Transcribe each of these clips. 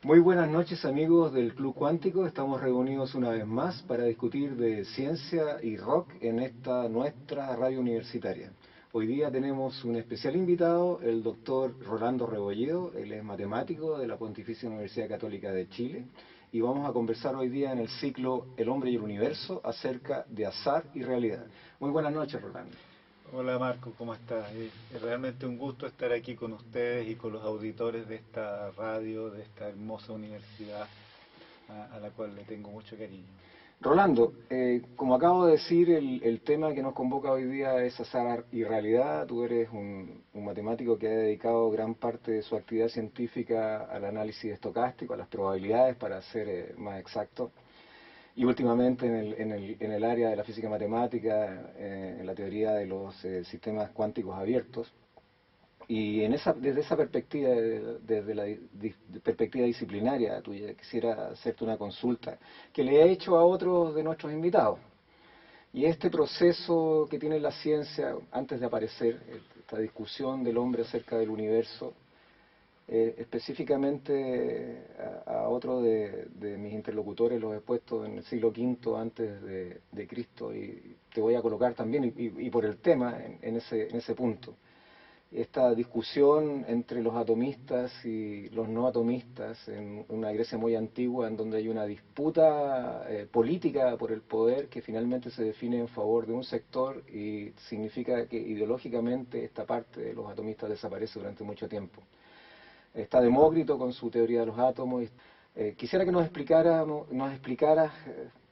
Muy buenas noches amigos del Club Cuántico, estamos reunidos una vez más para discutir de ciencia y rock en esta nuestra radio universitaria. Hoy día tenemos un especial invitado, el doctor Rolando Rebolledo, él es matemático de la Pontificia Universidad Católica de Chile y vamos a conversar hoy día en el ciclo El hombre y el universo acerca de azar y realidad. Muy buenas noches, Rolando. Hola Marco, ¿cómo estás? Es realmente un gusto estar aquí con ustedes y con los auditores de esta radio, de esta hermosa universidad a la cual le tengo mucho cariño. Rolando, como acabo de decir, el tema que nos convoca hoy día es azar y realidad. Tú eres un matemático que ha dedicado gran parte de su actividad científica al análisis estocástico, a las probabilidades, para ser más exacto. Y últimamente en el área de la física matemática, en la teoría de los sistemas cuánticos abiertos. Y desde esa perspectiva, desde la perspectiva disciplinaria tuya, quisiera hacerte una consulta que le he hecho a otros de nuestros invitados. Y este proceso que tiene la ciencia antes de aparecer, esta discusión del hombre acerca del universo, específicamente a otro de mis interlocutores los he puesto en el siglo V antes de Cristo y te voy a colocar también, y por el tema, en ese punto esta discusión entre los atomistas y los no atomistas en una Grecia muy antigua, en donde hay una disputa política por el poder que finalmente se define en favor de un sector y significa que ideológicamente esta parte de los atomistas desaparece durante mucho tiempo. Está Demócrito con su teoría de los átomos. Quisiera que nos explicaras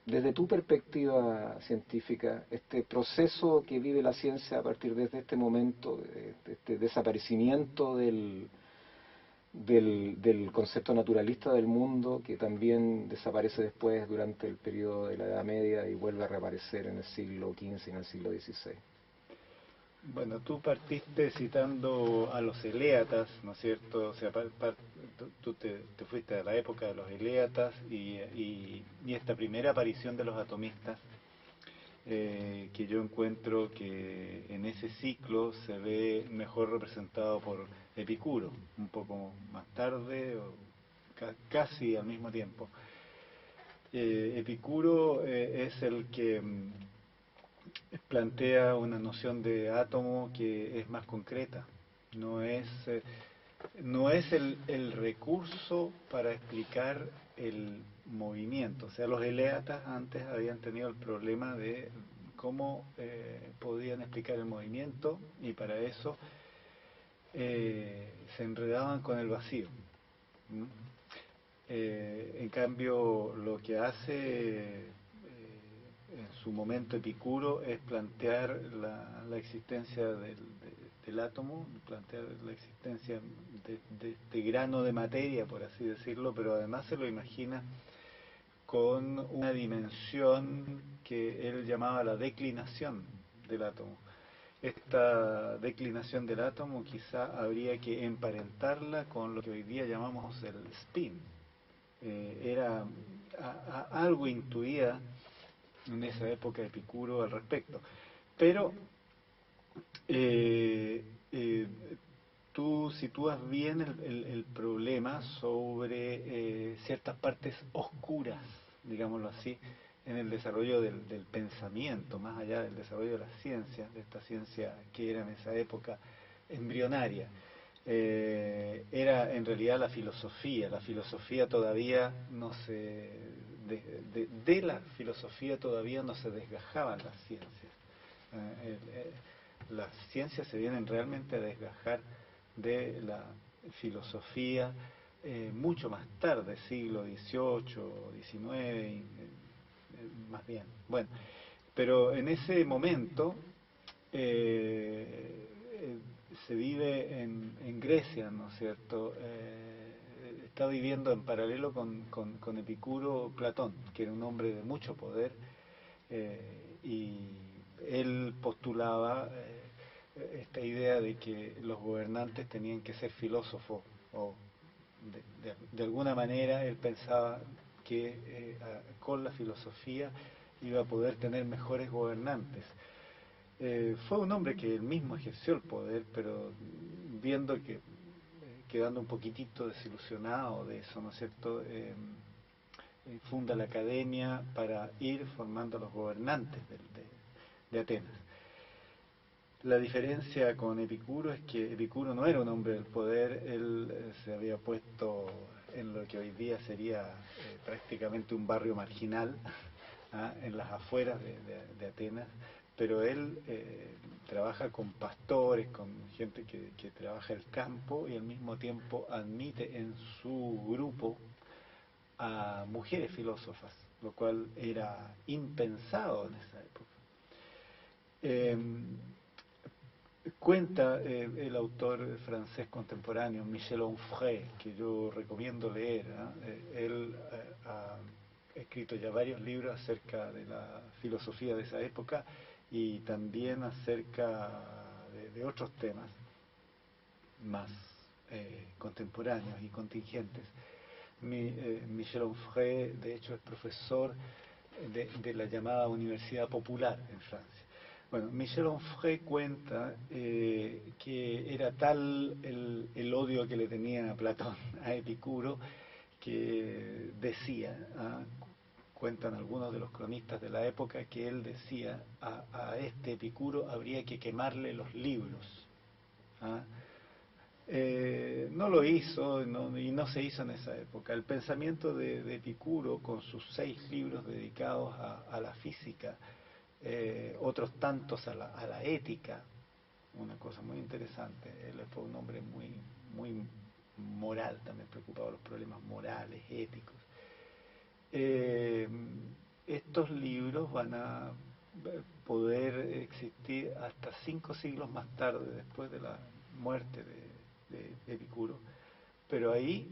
desde tu perspectiva científica este proceso que vive la ciencia a partir de este momento, de este desaparecimiento del concepto naturalista del mundo, que también desaparece después durante el periodo de la Edad Media y vuelve a reaparecer en el siglo XV y en el siglo XVI. Bueno, tú partiste citando a los eléatas, ¿no es cierto? O sea, tú te fuiste a la época de los eléatas y esta primera aparición de los atomistas, que yo encuentro que en ese ciclo se ve mejor representado por Epicuro, un poco más tarde o casi al mismo tiempo. Epicuro es el que plantea una noción de átomo que es más concreta, no es, eh, no es el recurso para explicar el movimiento. O sea, los eleatas antes habían tenido el problema de cómo podían explicar el movimiento y para eso se enredaban con el vacío. ¿Mm? En cambio, lo que hace en su momento Epicuro es plantear la existencia del átomo, plantear la existencia de este grano de materia, por así decirlo, pero además se lo imagina con una dimensión que él llamaba la declinación del átomo. Esta declinación del átomo quizá habría que emparentarla con lo que hoy día llamamos el spin. Era algo intuía en esa época Epicuro al respecto. Pero eh, eh, tú sitúas bien el problema sobre ciertas partes oscuras, digámoslo así, en el desarrollo del pensamiento, más allá del desarrollo de la ciencia, de esta ciencia que era en esa época embrionaria. Era en realidad la filosofía todavía no se, de la filosofía todavía no se desgajaban las ciencias. Las ciencias se vienen realmente a desgajar de la filosofía mucho más tarde, siglo XVIII, XIX, más bien. Bueno, pero en ese momento eh, se vive en Grecia, ¿no es cierto? Está viviendo en paralelo con Epicuro Platón, que era un hombre de mucho poder, y él postulaba esta idea de que los gobernantes tenían que ser filósofos, o de alguna manera él pensaba que con la filosofía iba a poder tener mejores gobernantes. Fue un hombre que él mismo ejerció el poder, pero viendo quedando un poquitito desilusionado de eso, ¿no es cierto?, funda la academia para ir formando a los gobernantes de Atenas. La diferencia con Epicuro es que Epicuro no era un hombre del poder, él se había puesto en lo que hoy día sería prácticamente un barrio marginal, en las afueras de Atenas, pero él trabaja con pastores, con gente que trabaja el campo y al mismo tiempo admite en su grupo a mujeres filósofas, lo cual era impensado en esa época. Cuenta el autor francés contemporáneo Michel Onfray, que yo recomiendo leer, él ha escrito ya varios libros acerca de la filosofía de esa época y también acerca de otros temas más contemporáneos y contingentes. Michel Onfray, de hecho, es profesor de la llamada Universidad Popular en Francia. Bueno, Michel Onfray cuenta que era tal el odio que le tenía a Platón, a Epicuro, que decía, cuentan algunos de los cronistas de la época, que él decía, a este Epicuro habría que quemarle los libros. No lo hizo y no se hizo en esa época. El pensamiento de Epicuro, con sus 6 libros dedicados a la física, otros tantos a la ética, una cosa muy interesante. Él fue un hombre muy moral, también preocupado de los problemas morales, éticos. Estos libros van a poder existir hasta 5 siglos más tarde, después de la muerte de Epicuro, pero ahí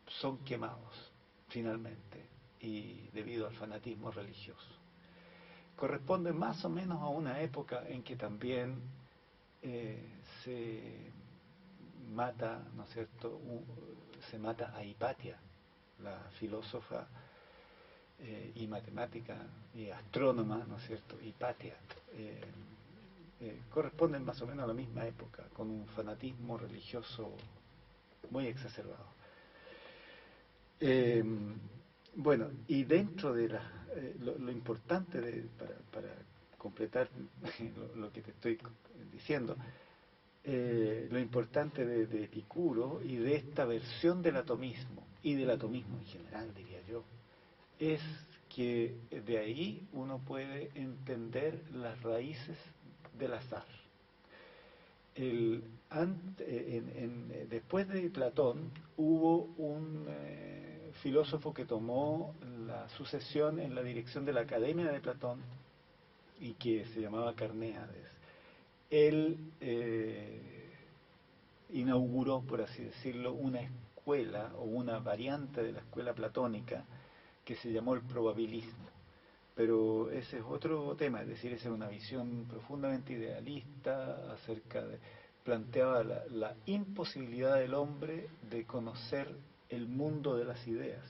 son quemados finalmente, y debido al fanatismo religioso. Corresponde más o menos a una época en que también se mata, ¿no es cierto?, se mata a Hipatia, la filósofa y matemática y astrónoma, ¿no es cierto?, Hipatia. Corresponden más o menos a la misma época, con un fanatismo religioso muy exacerbado. Bueno, y dentro de lo importante para completar lo que te estoy diciendo, lo importante de Epicuro y de esta versión del atomismo, y del atomismo en general, diría yo, es que de ahí uno puede entender las raíces del azar. Después de Platón hubo un filósofo que tomó la sucesión en la dirección de la Academia de Platón y que se llamaba Carnéades. Él inauguró, por así decirlo, una escuela o una variante de la escuela platónica que se llamó el probabilismo. Pero ese es otro tema, es decir, esa era una visión profundamente idealista planteaba la imposibilidad del hombre de conocer el mundo de las ideas.